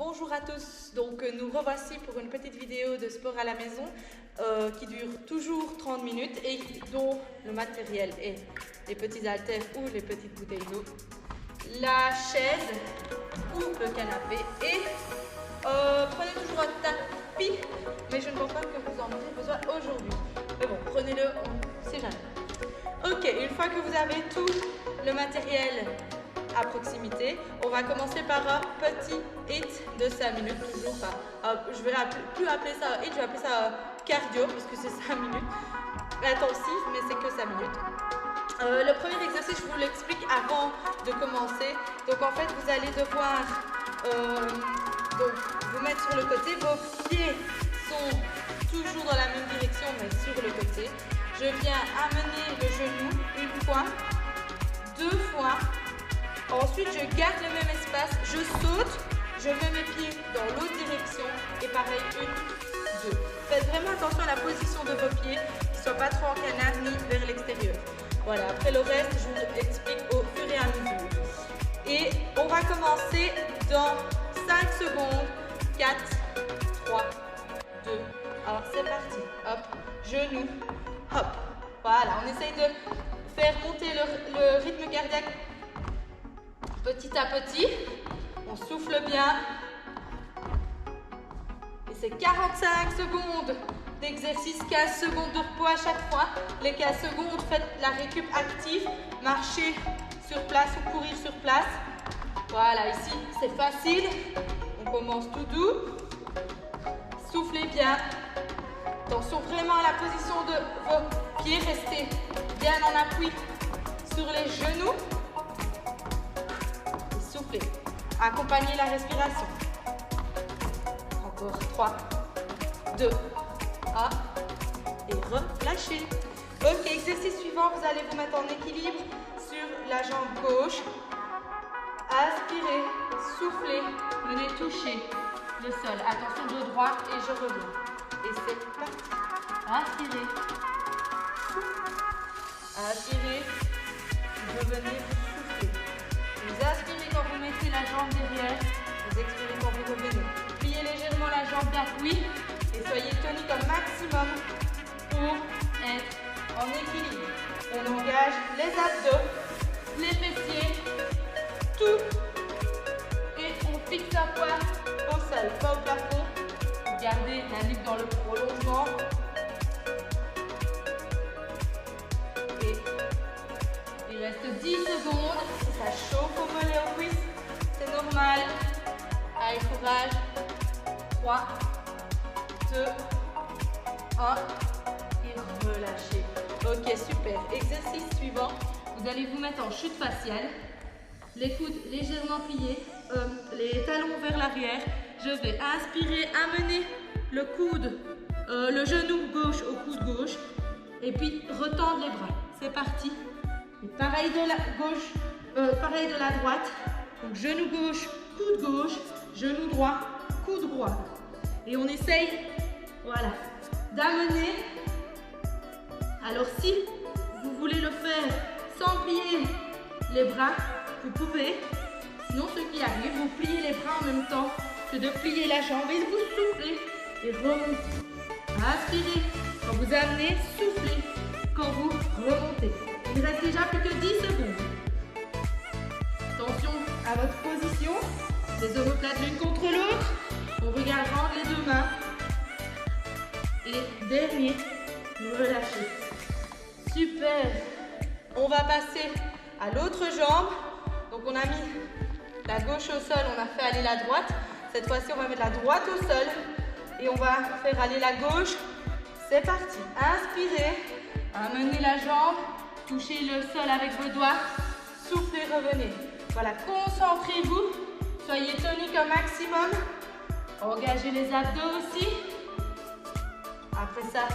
Bonjour à tous, donc nous revoici pour une petite vidéo de sport à la maison qui dure toujours 30 minutes et dont le matériel est les petits haltères ou les petites bouteilles d'eau, la chaise ou le canapé et prenez toujours un tapis, mais je ne pense pas que vous en aurez besoin aujourd'hui. Mais bon, prenez-le, on ne sait jamais. Ok, une fois que vous avez tout le matériel à proximité, on va commencer par un petit hit de 5 minutes, toujours pas. Je vais plus appeler ça hit, je vais appeler ça cardio parce que c'est 5 minutes. Intensif, mais c'est que 5 minutes. Le premier exercice, je vous l'explique avant de commencer. Donc en fait, vous allez devoir donc, vous mettre sur le côté. Vos pieds sont toujours dans la même direction, mais sur le côté. Je viens amener le genou une fois, deux fois. Ensuite, je garde le même espace, je saute, je mets mes pieds dans l'autre direction et pareil, une, deux. Faites vraiment attention à la position de vos pieds, qu'ils ne soient pas trop en canard ni vers l'extérieur. Voilà, après le reste, je vous explique au fur et à mesure. Et on va commencer dans 5 secondes. 4, 3, 2, 1, c'est parti. Hop, genou, hop. Voilà, on essaye de faire monter le rythme cardiaque petit à petit. On souffle bien. Et c'est 45 secondes d'exercice, 15 secondes de repos à chaque fois. Les 15 secondes, faites la récup active, marcher sur place ou courir sur place. Voilà, ici, c'est facile. On commence tout doux. Soufflez bien. Attention vraiment à la position de vos pieds. Restez bien en appui sur les genoux. Et soufflez. Accompagnez la respiration. Encore 3, 2, 1. Et relâchez. Ok, exercice suivant, vous allez vous mettre en équilibre sur la jambe gauche. Aspirez, soufflez, venez toucher le sol. Attention, dos droit et je reviens. Et c'est parti. Inspirez. Inspirez. Revenez, vous soufflez. Vous aspirez quand vous mettez la jambe derrière. Vous expirez quand vous revenez. Pliez légèrement la jambe d'appui et soyez tonique au maximum pour être en équilibre. On engage les abdos, les fessiers, tout. Et on fixe la poire au sol, pas au plafond. Gardez la nuque dans le prolongement. Et il reste 10 secondes. Ça chauffe au mollet, aux cuisses. C'est normal. Allez, courage. 3, 2, 1. Et relâchez. Ok, super. Exercice suivant. Vous allez vous mettre en chute faciale. Les coudes légèrement pliés. Les talons vers l'arrière. Je vais inspirer, amener le coude, le genou gauche au coude gauche. Et puis retendre les bras. C'est parti. Et pareil de la gauche, pareil de la droite. Donc genou gauche, coude gauche, genou droit, coude droit. Et on essaye, voilà, d'amener. Alors si vous voulez le faire sans plier les bras, vous pouvez. Sinon, ce qui arrive, vous pliez les bras en même temps que de plier la jambe et vous soufflez et remontez. Inspirez quand vous amenez, soufflez quand vous remontez. Il reste déjà plus que 10 secondes. Attention à votre position. Les omoplates l'une contre l'autre. On regarde rendre les deux mains. Et dernier, vous relâchez. Super. On va passer à l'autre jambe. Donc on a mis la gauche au sol, on a fait aller la droite. Cette fois-ci, on va mettre la droite au sol et on va faire aller la gauche. C'est parti. Inspirez, amenez la jambe, touchez le sol avec vos doigts, soufflez, revenez. Voilà, concentrez-vous, soyez tonique au maximum. Engagez les abdos aussi. Après ça,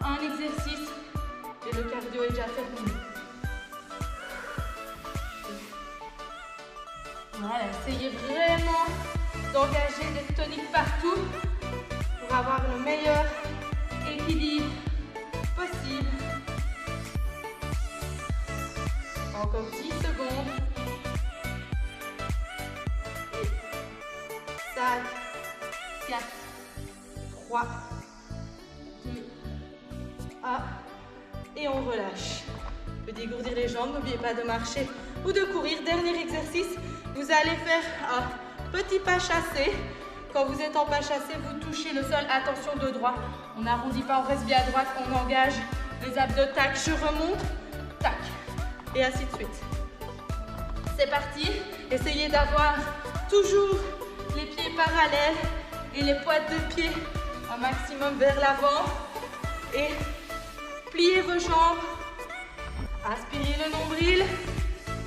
un exercice et le cardio est déjà terminé. Voilà, essayez vraiment d'engager des toniques partout pour avoir le meilleur équilibre possible. Encore 10 secondes. Et ça 5, 4, 3, 2, 1. Et on relâche. On peut dégourdir les jambes, n'oubliez pas de marcher ou de courir. Dernier exercice, vous allez faire un petit pas chassé. Quand vous êtes en pas chassé, vous touchez le sol. Attention, dos droit. On n'arrondit pas, on reste bien à droite. On engage les abdos. Tac, je remonte. Tac. Et ainsi de suite. C'est parti. Essayez d'avoir toujours les pieds parallèles et les pointes de pied un maximum vers l'avant. Et pliez vos jambes. Aspirez le nombril.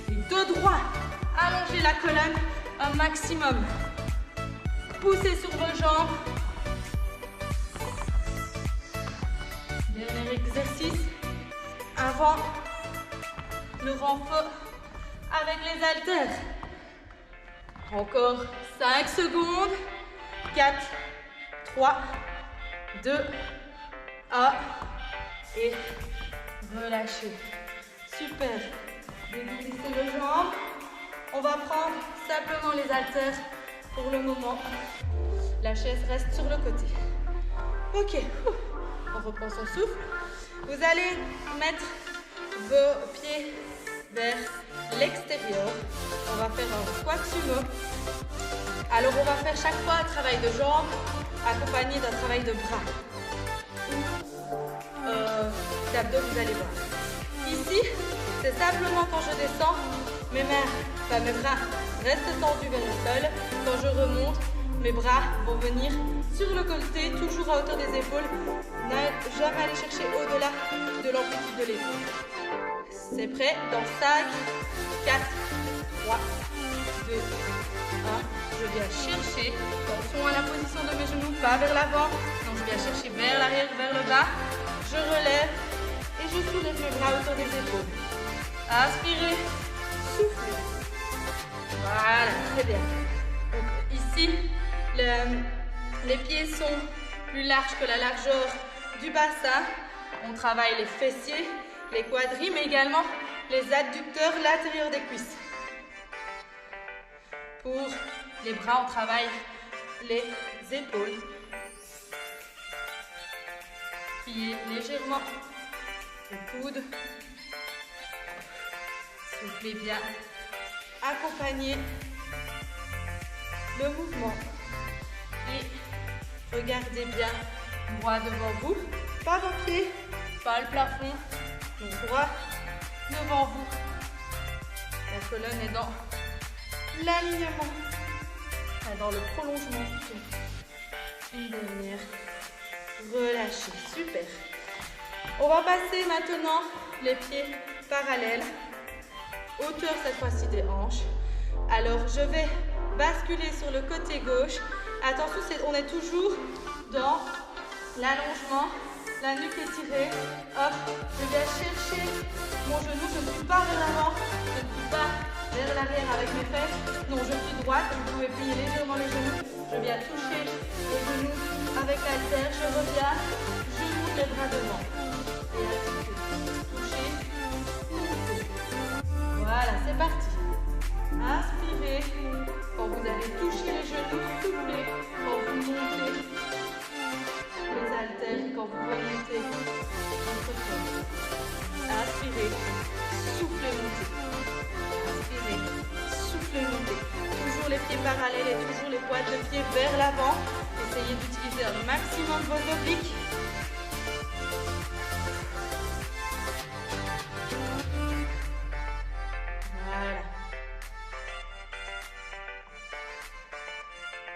Et dos droit. Allongez la colonne un maximum. Poussez sur vos jambes. Dernier exercice. Avant le renfort avec les haltères. Encore 5 secondes. 4, 3, 2, 1. Et relâchez. Super. Dégourdissez les jambes. On va prendre simplement les haltères pour le moment. La chaise reste sur le côté. Ok. On reprend son souffle. Vous allez mettre vos pieds vers l'extérieur. On va faire un squat sumo. Alors on va faire chaque fois un travail de jambes accompagné d'un travail de bras. D'abdos, vous allez voir. Ici, c'est simplement quand je descends, mes bras restent tendus vers le sol. Quand je remonte, mes bras vont venir sur le côté, toujours à hauteur des épaules. Ne jamais aller chercher au-delà de l'amplitude de l'épaule. C'est prêt? Dans 5, 4, 3, 2, 1. Je viens chercher. Attention à la position de mes genoux, pas vers l'avant. Donc je viens chercher vers l'arrière, vers le bas. Je relève et je soulève mes bras autour des épaules. Inspirez, soufflez. Voilà, très bien. Donc ici, les pieds sont plus larges que la largeur du bassin. On travaille les fessiers, les quadris, mais également les adducteurs, l'intérieur des cuisses. Pour les bras, on travaille les épaules. Pliez légèrement le coude. Soufflez bien. Accompagnez le mouvement. Et regardez bien droit devant vous. Pas vos pieds, pas le plafond. Donc droit devant vous. La colonne est dans l'alignement, dans le prolongement du pied. Une dernière. Relâchez. Super. On va passer maintenant les pieds parallèles. Hauteur cette fois-ci des hanches. Alors je vais basculer sur le côté gauche. Attention, on est toujours dans l'allongement. La nuque étirée. Hop, je viens chercher mon genou. Je ne suis pas vers l'avant. Je ne suis pas vers l'arrière avec mes fesses. Non, je suis droite. Vous pouvez plier légèrement les genoux. Je viens toucher les genoux avec l'haltère. Je reviens. Je monte les bras devant. Et ainsi de suite. Toucher. Voilà, c'est parti. Inspirez. Quand vous allez toucher les genoux, soufflez. Quand vous montez les haltères, quand vous remontez votre corps. Inspirez, soufflez, montez. Inspirez, soufflez, montez. Toujours les pieds parallèles et toujours les pointes de pied vers l'avant. Essayez d'utiliser un maximum vos obliques. Voilà.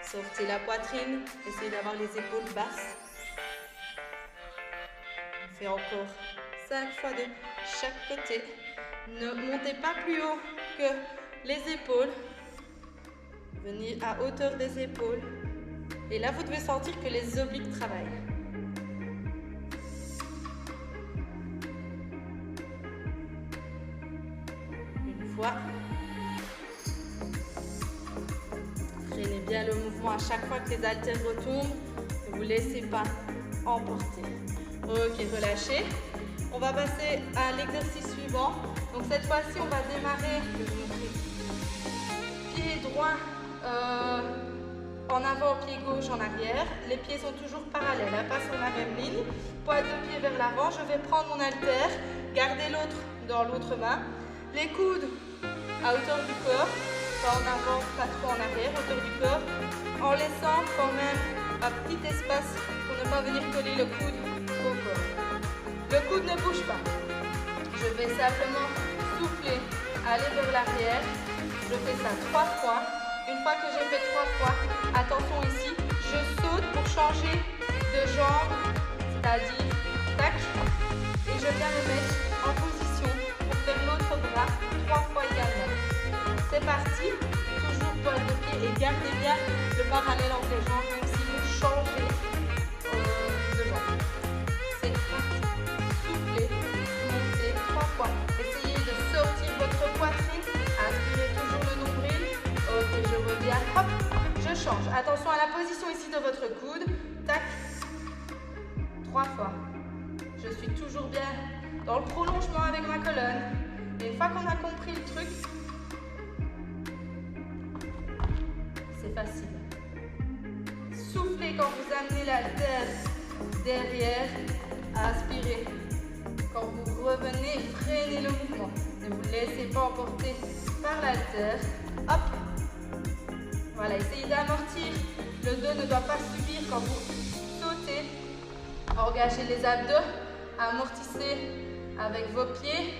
Sortez la poitrine. Essayez d'avoir les épaules basses. On fait encore 5 fois de chaque côté. Ne montez pas plus haut que les épaules. Venez à hauteur des épaules. Et là, vous devez sentir que les obliques travaillent. Une fois. Freinez bien le mouvement à chaque fois que les haltères retombent. Ne vous laissez pas emporter. Ok, relâchez. On va passer à l'exercice suivant. Donc cette fois-ci, on va démarrer. Je vais vous montrer. Pied droit En avant, pied gauche, en arrière. Les pieds sont toujours parallèles, hein, pas sur la même ligne. Pointe de pied vers l'avant. Je vais prendre mon haltère, garder l'autre dans l'autre main. Les coudes à hauteur du corps, pas en avant, pas trop en arrière, hauteur du corps, en laissant quand même un petit espace pour ne pas venir coller le coude au corps. Le coude ne bouge pas. Je vais simplement souffler, aller vers l'arrière. Je fais ça 3 fois. Une fois que j'ai fait 3 fois, attention ici, je saute pour changer de jambe, c'est-à-dire tac, et je viens me mettre en position pour faire l'autre bras 3 fois également. C'est parti, toujours pointe de pied et gardez bien le parallèle entre les jambes, même si vous changez de jambe. C'est parti, soufflez, montez 3 fois. Essayez de sortir votre poitrine, inspirez toujours le nombril. Ok, je reviens, hop, je change. Attention à la position ici de votre coude. Tac, 3 fois. Je suis toujours bien dans le prolongement avec ma colonne. Et une fois qu'on a compris le truc, c'est facile. Soufflez quand vous amenez la tête derrière. Inspirez. Quand vous revenez, freinez le mouvement. Ne vous laissez pas emporter par l'haltère. Hop. Voilà, essayez d'amortir. Le dos ne doit pas subir quand vous sautez. Engagez les abdos. Amortissez avec vos pieds.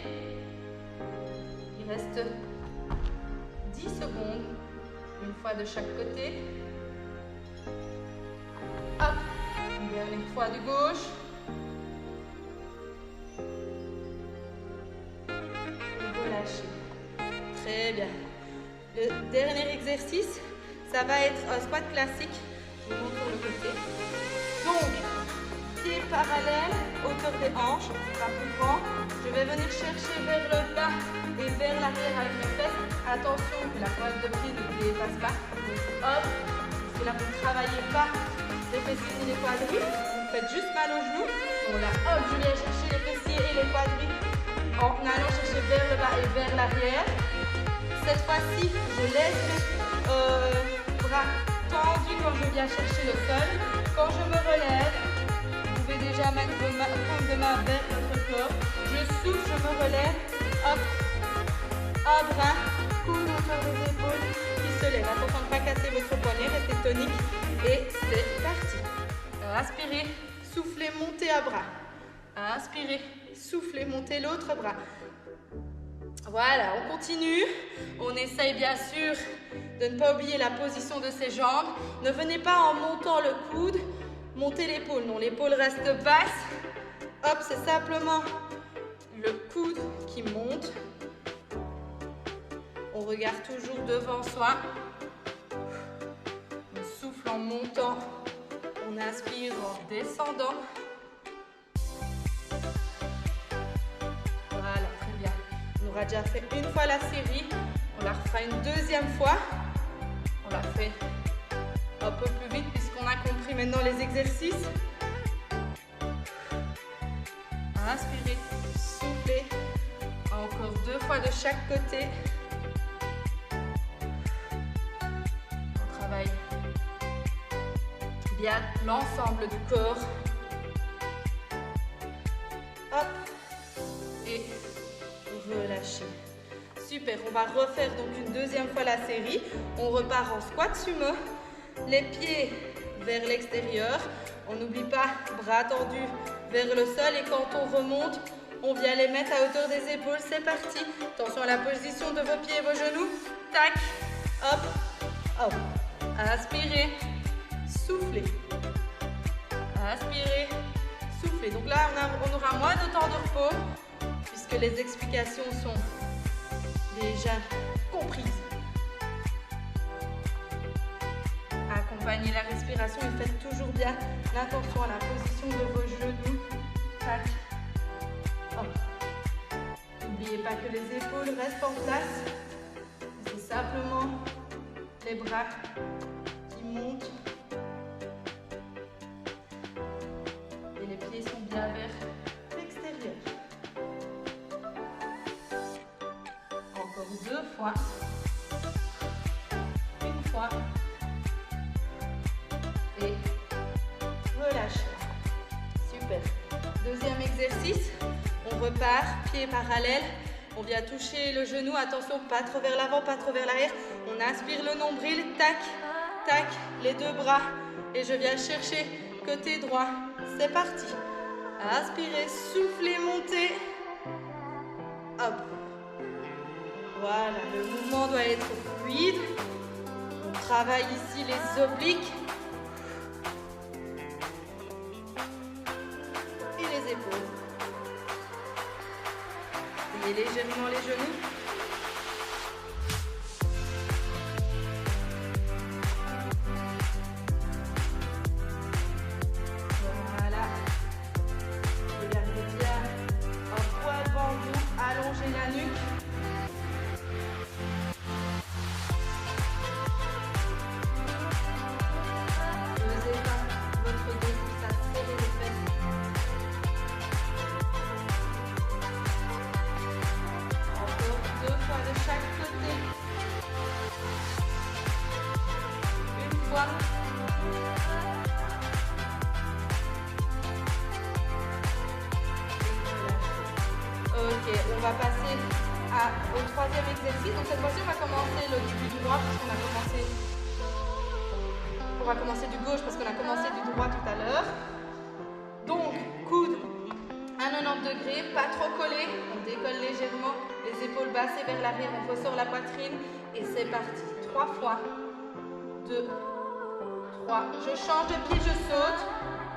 Il reste 10 secondes. Une fois de chaque côté. Hop. Une dernière fois de gauche. Et relâchez. Très bien. Le dernier exercice, ça va être un squat classique. Je vous montre sur le côté. Donc, pieds parallèles, hauteur des hanches, pas plus grand. Je vais venir chercher vers le bas et vers l'arrière avec mes fesses. Attention que la pointe de pied ne dépasse pas. Hop, parce que là vous ne travaillez pas les fessiers et les quadris. Vous faites juste mal aux genoux. Donc là, hop, je viens chercher les fessiers et les quadris en allant chercher vers le bas et vers l'arrière. Cette fois-ci, je laisse mes bras tendus quand je viens chercher le sol. Quand je me relève, vous pouvez déjà mettre vos paumes de main vers votre corps. Je souffle, je me relève. Hop, un bras, coude autour des épaules qui se lève. Attention de ne pas casser votre poignet, restez tonique. Et c'est parti. Inspirez, soufflez, montez un bras. Inspirez, soufflez, montez l'autre bras. Voilà, on continue. On essaye bien sûr de ne pas oublier la position de ses jambes. Ne venez pas en montant le coude, montez l'épaule. Non, l'épaule reste basse. Hop, c'est simplement le coude qui monte. On regarde toujours devant soi. On souffle en montant. On inspire en descendant. Voilà, très bien. On aura déjà fait une fois la série. On la refera une deuxième fois. On la fait un peu plus vite puisqu'on a compris maintenant les exercices. Inspirez, soufflez. Encore 2 fois de chaque côté. On travaille bien l'ensemble du corps. Hop. Et relâchez. Super, on va refaire donc une deuxième fois la série. On repart en squat sumo. Les pieds vers l'extérieur. On n'oublie pas, bras tendus vers le sol. Et quand on remonte, on vient les mettre à hauteur des épaules. C'est parti. Attention à la position de vos pieds et vos genoux. Tac. Hop. Hop. Inspirez. Soufflez. Inspirez. Soufflez. Donc là, on aura moins de temps de repos puisque les explications sont déjà comprises. Accompagnez la respiration et faites toujours bien l'attention à la position de vos genoux. Tac. Hop. N'oubliez pas que les épaules restent en place. C'est simplement les bras qui montent. Et les pieds sont bien vers l'extérieur. Encore 2 fois. Une fois. super. Deuxième exercice, on repart, pieds parallèles. On vient toucher le genou, attention, pas trop vers l'avant, pas trop vers l'arrière. On inspire le nombril, tac, tac, les deux bras. Et je viens chercher côté droit. C'est parti. Inspirez, soufflez, montez. Hop. Voilà, le mouvement doit être fluide. On travaille ici les obliques. Et les épaules. Et légèrement les genoux. Voilà. Regardez bien. Un poids devant vous. Allongez la nuque. N'osez pas votre dos pousse à serrer les fesses. Deux fois de chaque côté. Une fois. Ok, on va passer au troisième exercice. Donc cette fois-ci, on va commencer du droit parce qu'on a commencé. On va commencer du gauche parce qu'on a commencé du droit tout à l'heure. Donc, coude à 90 degrés, pas trop collé. On décolle légèrement. Les épaules basses et vers l'arrière, on ressort la poitrine et c'est parti. 3 fois. 2, 3. Je change de pied, je saute.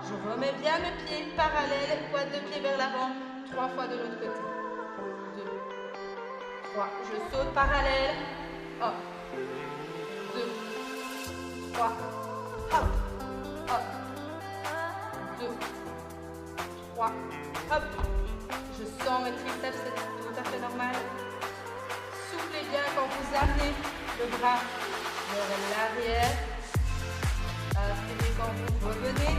Je remets bien mes pieds parallèles, pointe de pied vers l'avant. 3 fois de l'autre côté. 2, 3. Je saute parallèle. Hop. 2, 3. Hop. Hop. 2, 3. Hop. Je sens mes triceps, c'est tout à fait normal. Soufflez bien quand vous amenez le bras vers l'arrière. Inspirez quand vous revenez.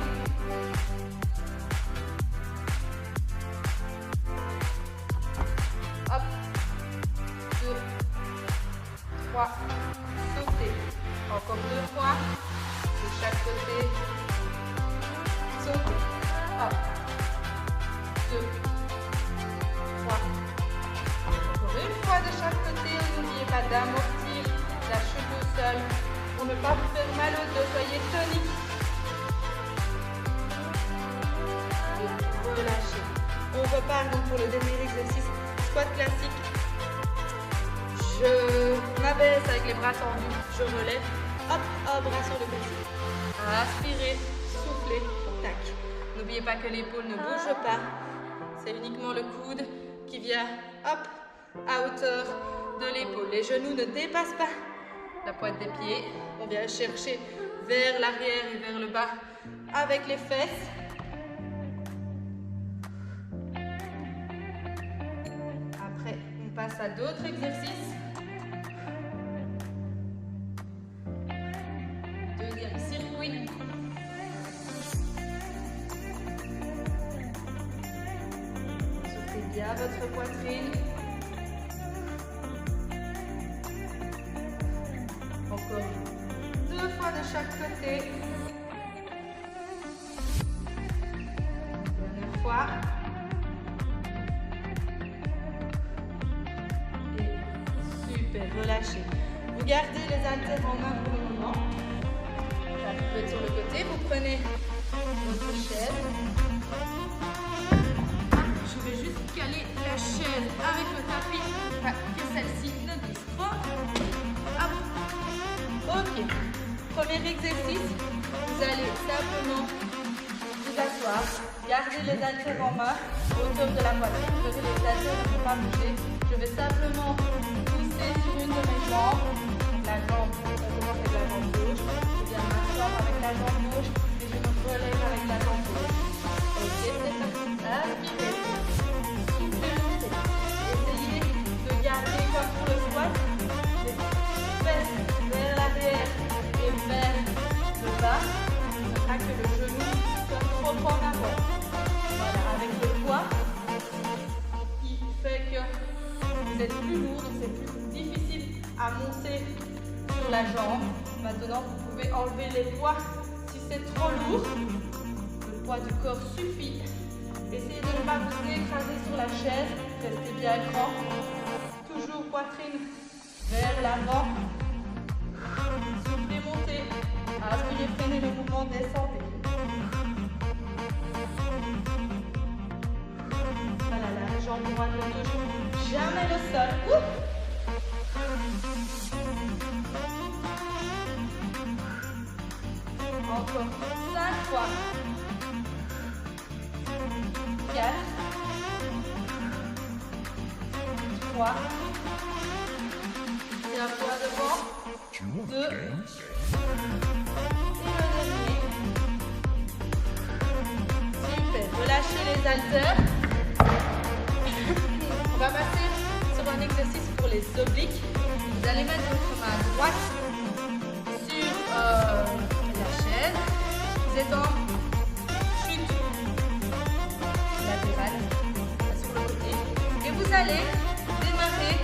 Hop. 2, 3. Sautez. Encore 2 fois. De chaque côté. Sautez. Hop. 2, 3. Encore une fois de chaque côté. N'oubliez pas d'amortir la chute au sol pour ne pas vous faire mal au dos. Soyez tonique. Et relâchez. On repart donc pour le dernier exercice. Squat classique. Je m'abaisse avec les bras tendus. Je relève. Hop, hop, bras sur le côté. Inspirez, soufflez, tac. N'oubliez pas que l'épaule ne bouge pas. C'est uniquement le coude qui vient, hop, à hauteur de l'épaule. Les genoux ne dépassent pas la pointe des pieds. On vient chercher vers l'arrière et vers le bas avec les fesses. Après, on passe à d'autres exercices. Deuxième circuit. Soufflez bien votre poitrine. Encore 2 fois de chaque côté. Dernière fois. Et super, relâchez. Vous gardez les haltères en main pour le moment. Ça peut être sur le côté. Vous prenez votre chaise. Je vais juste caler la chaise avec le tapis pour que celle-ci ne glisse pas. Hop. Ok. Premier exercice. Vous allez simplement vous asseoir. Gardez les haltères en main autour de la poitrine. Les haltères ne vont pas bouger. Je vais simplement pousser sur une de mes jambes. La jambe, on commence avec la jambe gauche. Je viens m'asseoir avec la jambe gauche et je me relève avec la jambe gauche. Ok, c'est parti. Inspirez. Soufflez, montez. Essayez de garder comme pour le squat les fesses vers l'arrière et vers le bas. À que le genou soit trop en avant. Voilà, avec le poids qui fait que vous êtes plus lourd, donc c'est plus difficile à monter sur la jambe. Maintenant, vous pouvez enlever les poids si c'est trop lourd. Le poids du corps suffit Essayez de ne pas vous écraser sur la chaise. Restez bien grand. Toujours poitrine vers l'avant. Soufflez, montez. Inspirez, freinez le mouvement, descendez. Voilà, la jambe droite ne touche jamais le sol. Encore 5 fois. 4. 3. Et un fois devant. 2. Et le dernier. Super. Relâchez les haltères. On va passer sur un exercice pour les obliques. Vous allez mettre votre main droite sur la chaise. Vous êtes en chute latérale sur le côté. Et vous allez démarrer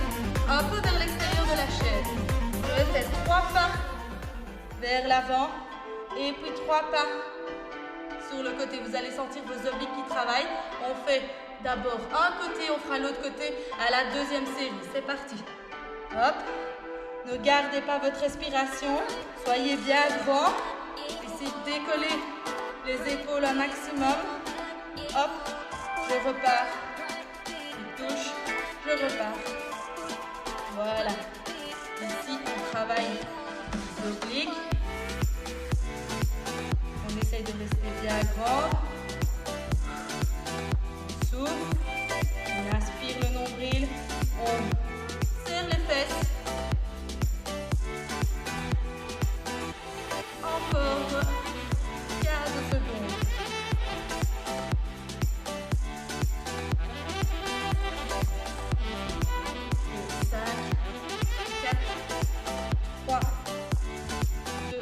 un peu vers l'extérieur de la chaise. Je vais faire 3 pas vers l'avant et puis 3 pas sur le côté. Vous allez sentir vos obliques qui travaillent. On fait d'abord un côté, on fera l'autre côté à la deuxième série. C'est parti. Hop. Ne gardez pas votre respiration. Soyez bien droit. Essayez de décoller les épaules un maximum. Hop. Je repars. Je touche. Je repars. Voilà. Ici, on travaille les obliques. On essaye de rester bien grand. On inspire le nombril, on serre les fesses. Encore 15 secondes. 5, 4, 3, 2,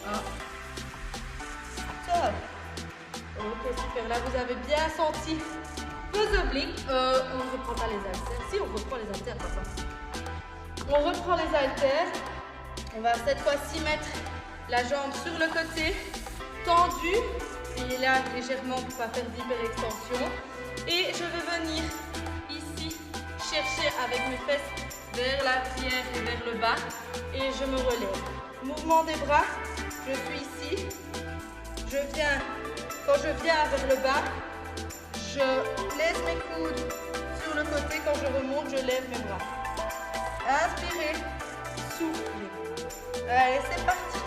1. Stop. Ok, super. Là, vous avez bien senti vos obliques. On ne reprend pas les haltères. Si, on reprend les haltères. On reprend les haltères. On va cette fois-ci mettre la jambe sur le côté, tendue. Et là, légèrement pour ne pas faire d'hyperextension. Et je vais venir ici chercher avec mes fesses vers l'arrière et vers le bas. Et je me relève. Mouvement des bras. Je suis ici. Quand je viens vers le bas, je laisse mes coudes sur le côté. Quand je remonte, je lève mes bras. Inspirez, soufflez. Allez, c'est parti.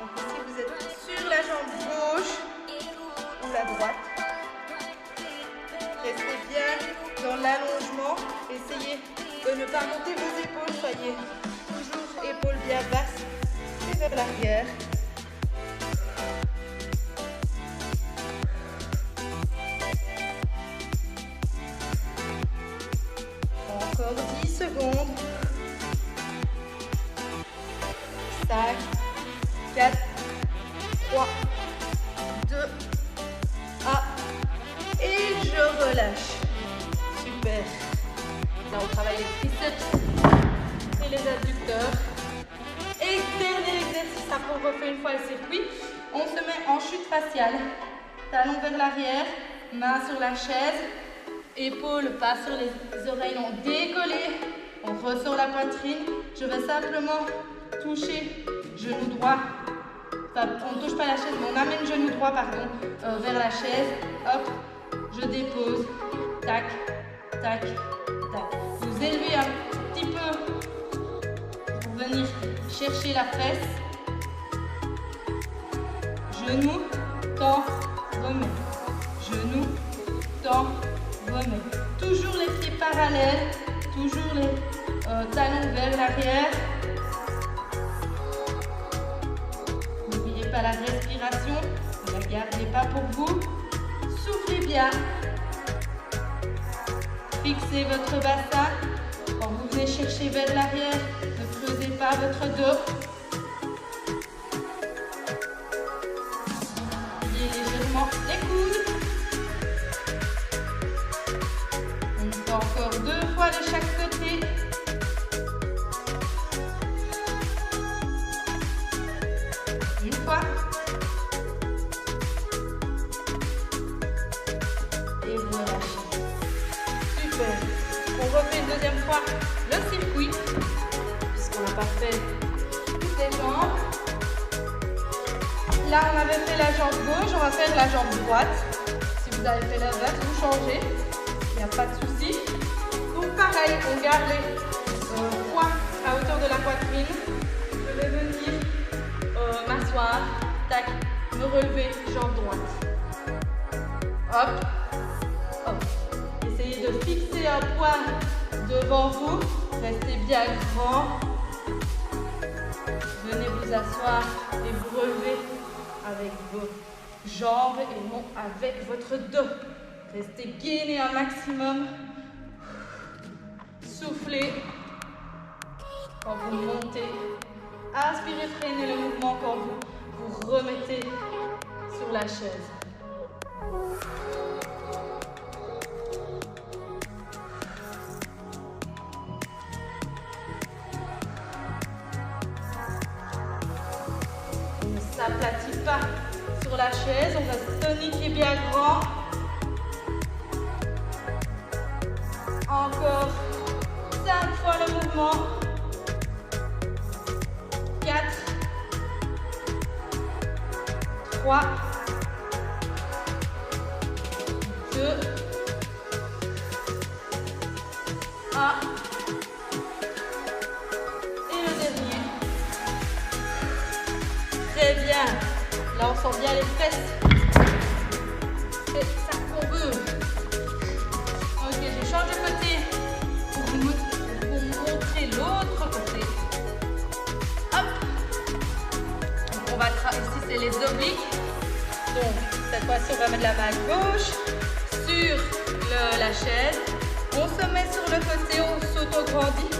Donc ici, vous êtes sur la jambe gauche ou la droite. Restez bien dans l'allongement. Essayez de ne pas monter vos épaules, soyez toujours épaules bien basses et vers l'arrière. Encore 10 secondes. 5, 4, 3, 2, 1. Et je relâche. Super. Là, on travaille les triceps et les adducteurs. Et dernier exercice, après on refait une fois le circuit. On se met en chute faciale. Talons vers l'arrière, main sur la chaise, épaules pas sur les oreilles, non décollées. On ressort la poitrine. Je vais simplement toucher genou droit. Enfin, on ne touche pas la chaise, mais on amène genou droit, pardon, vers la chaise. Hop, je dépose. Tac, tac, tac. Vous élevez un petit peu pour venir chercher la fesse. Genou, tend, remet. Genou, tend, remet. Toujours les pieds parallèles, toujours les talons vers l'arrière. N'oubliez pas la respiration, ne la gardez pas pour vous. Soufflez bien. Fixez votre bassin. Quand vous venez chercher vers l'arrière, ne creusez pas votre dos. Pliez légèrement les coudes. On fait encore 2 fois de chaque côté. Super. On refait une deuxième fois le circuit, puisqu'on n'a pas fait toutes les jambes. Là, on avait fait la jambe gauche, on va faire la jambe droite. Si vous avez fait l'inverse, vous changez. Il n'y a pas de souci. Donc pareil, on garde les poings à hauteur de la poitrine. Je vais venir m'asseoir, tac, me relever, jambe droite. Hop, hop. Essayez de fixer un point devant vous. Restez bien grand. Venez vous asseoir et vous relever avec vos jambes et non avec votre dos. Restez gainé un maximum. Soufflez quand vous montez. Inspirez, freinez le mouvement quand vous vous remettez sur la chaise. On ne s'aplatit pas sur la chaise, on reste tonique et bien grand. Encore 5 fois le mouvement. 4, 3, 2, 1. Et le dernier. Très bien. Là, on sent bien les fesses. C'est ça qu'on veut. Ok, je change de côté pour vous montrer l'autre côté. Hop. Donc, on va ici, c'est les obliques. Donc, cette fois-ci, on va mettre la main gauche sur la chaise. On se met sur le côté, on s'auto-grandit.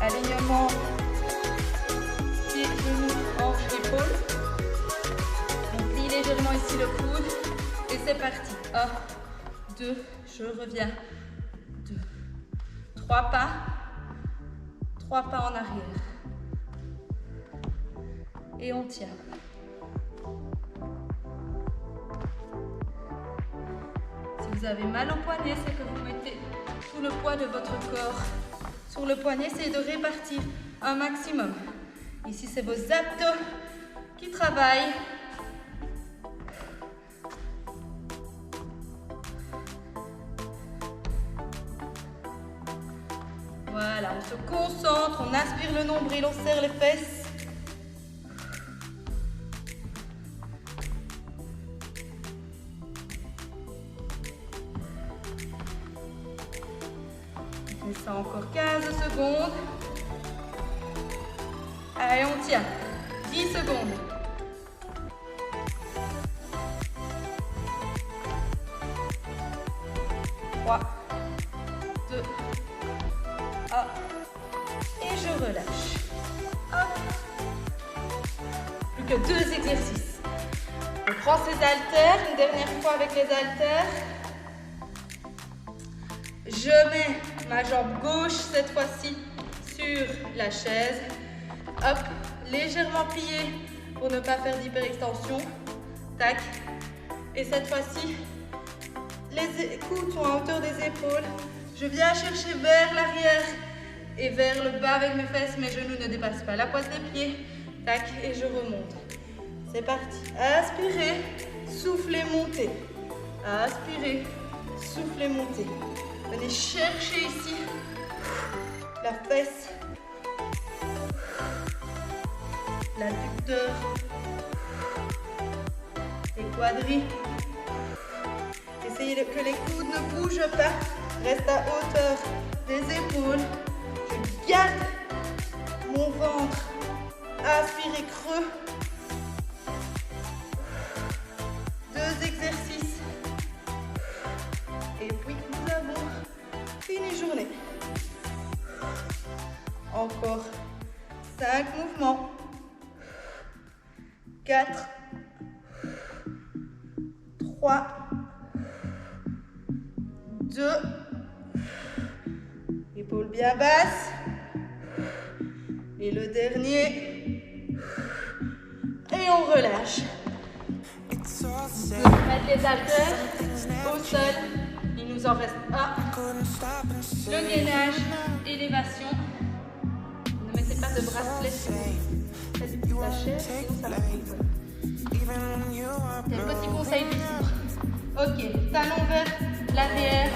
Alignement pieds, genoux, hanches, épaules. On plie légèrement ici le coude. Et c'est parti. 1, 2, je reviens. 2, 3 pas. 3 pas en arrière. Et on tient. Si vous avez mal au poignet, c'est que vous mettez tout le poids de votre corps sur le poignet. Essayez de répartir un maximum. Ici, c'est vos abdos qui travaillent. Voilà, on se concentre, on aspire le nombril, on serre les fesses. On fait ça encore 15 secondes. Allez, on tient. 10 secondes. Trois, 2, 1. Et je relâche. Hop. Plus que 2 exercices. On prend ses haltères, une dernière fois avec les haltères. Je mets ma jambe gauche cette fois-ci sur la chaise. Hop, légèrement pliée pour ne pas faire d'hyperextension. Tac. Et cette fois-ci, les coudes sont à hauteur des épaules. Je viens chercher vers l'arrière et vers le bas avec mes fesses. Mes genoux ne dépassent pas la pointe des pieds. Tac, et je remonte. C'est parti. Inspirez, soufflez, montez. Inspirez, soufflez, montez. Venez chercher ici la fesse, l'adducteur, les quadris. Essayez que les coudes ne bougent pas. Reste à hauteur des épaules. Je garde mon ventre. Inspirez creux. 2 exercices. Et puis nous avons fini journée. Encore 5 mouvements. 4, 3, 2, épaules bien basses. Et le dernier. Et on relâche. Vous pouvez mettre les haltères au sol. Ils nous vous en reste un. Le gainage, élévation. Ne mettez pas de bracelet sur la chaise, sinon ça va couper. C'est le petit conseil du jour. Ok, talon vers l'arrière,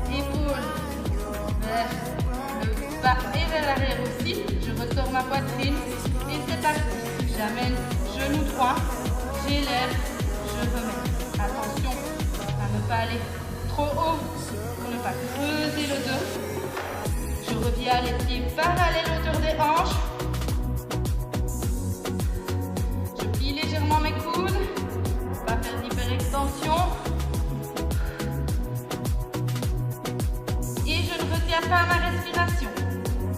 épaule vers le bas et vers l'arrière aussi. Je ressors ma poitrine et c'est parti. J'amène genou droit, j'élève, je remets. Attention à ne pas aller trop haut pour ne pas creuser le dos. Je reviens les pieds parallèles autour des hanches. Je plie légèrement mes coudes. Pas faire d'hyperextension. Et je ne retiens pas ma respiration.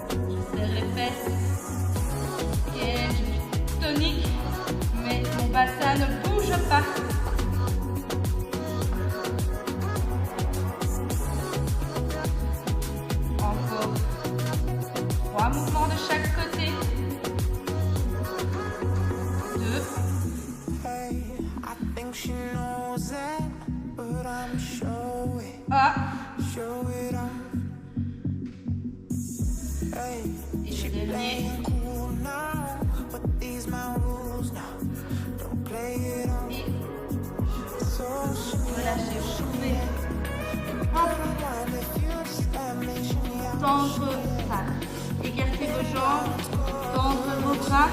Je serre les fesses. Et je suis tonique, mais mon bassin ne bouge pas. Encore 3 mouvements de chaque côté. 2. 1. Et le dernier. Et relâchez, vous pouvez tendre, écarter vos jambes, tendre vos bras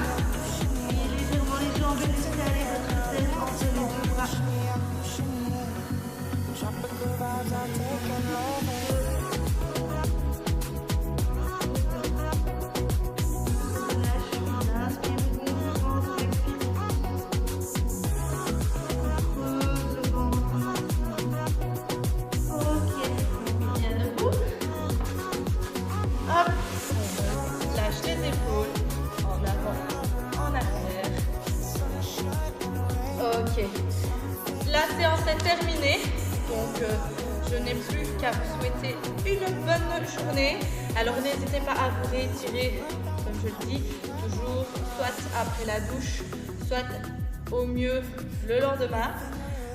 et légèrement les jambes et laisser aller votre tête entre les deux bras. Ok, la séance est terminée, donc je n'ai plus qu'à vous souhaiter une bonne journée. Alors n'hésitez pas à vous réétirer, comme je le dis, toujours soit après la douche, soit au mieux le lendemain.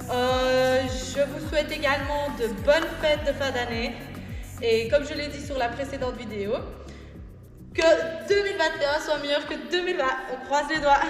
Je vous souhaite également de bonnes fêtes de fin d'année et comme je l'ai dit sur la précédente vidéo, que 2021 soit meilleur que 2020. On croise les doigts.